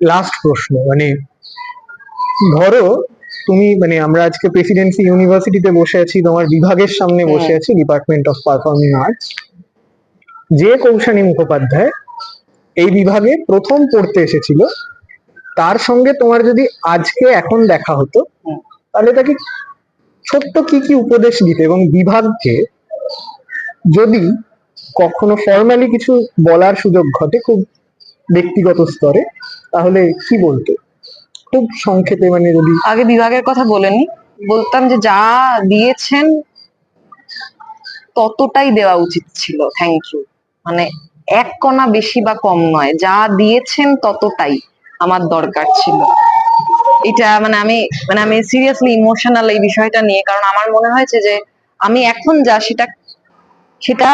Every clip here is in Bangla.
লাস্ট প্রশ্ন, মানে ধরো তুমি, মানে আমরা আজকে প্রেসিডেন্সি ইউনিভার্সিটিতে বসে আছি, তোমার বিভাগের সামনে বসে আছি, ডিপার্টমেন্ট অফ পারফর্মিং আর্টস। যে কৌশানী মুখোপাধ্যায় এই বিভাগে প্রথম পড়তে এসেছিল, তার সঙ্গে তোমার যদি আজকে এখন দেখা হতো, তাহলে তাকে ছোট্ট কি কি উপদেশ দিতে, এবং বিভাগকে যদি কখনো ফর্মালি কিছু বলার সুযোগ ঘটে খুব ব্যক্তিগত স্তরে, তাহলে কি বলতে? খুব সংক্ষেপে, মানে যদি আগে বিভাগের কথা বলেনি, বলতাম যে যা দিয়েছেন ততটাই দেওয়া উচিত ছিল। Thank you. মানে এক কণা বেশি বা কম নয়, যা দিয়েছেন ততটাই আমার দরকার ছিল। এটা আমি সিরিয়াসলি ইমোশনাল এই বিষয়টা নিয়ে, কারণ আমার মনে হয়েছে যে আমি এখন যা সেটা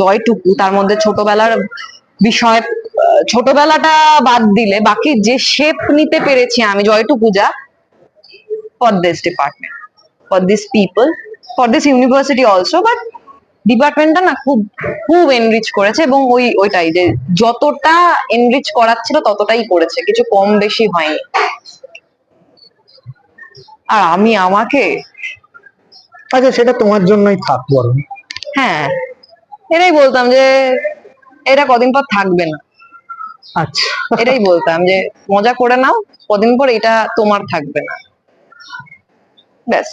জয়টুকু, তার মধ্যে ছোটবেলার বিষয়, ছোটবেলাটা বাদ দিলে বাকি যে শেপ নিতে পেরেছি আমি, জয়টুকু যা, for this department, for this people, for this university also, but ডিপার্টমেন্টটা না খুব খুব এনরিচ করেছে। এবং ওইটাই যে যতটা এনরিচ করার ছিল ততটাই করেছে, কিছু কম বেশি হয়নি। আর আমি আমাকে, আচ্ছা সেটা তোমার জন্যই থাক বরং। হ্যাঁ, এটাই বলতাম যে এটা কদিন পর থাকবে না। আচ্ছা, এটাই বলতাম যে মজা করে নাও, কদিন পর এটা তোমার থাকবে না, ব্যাস।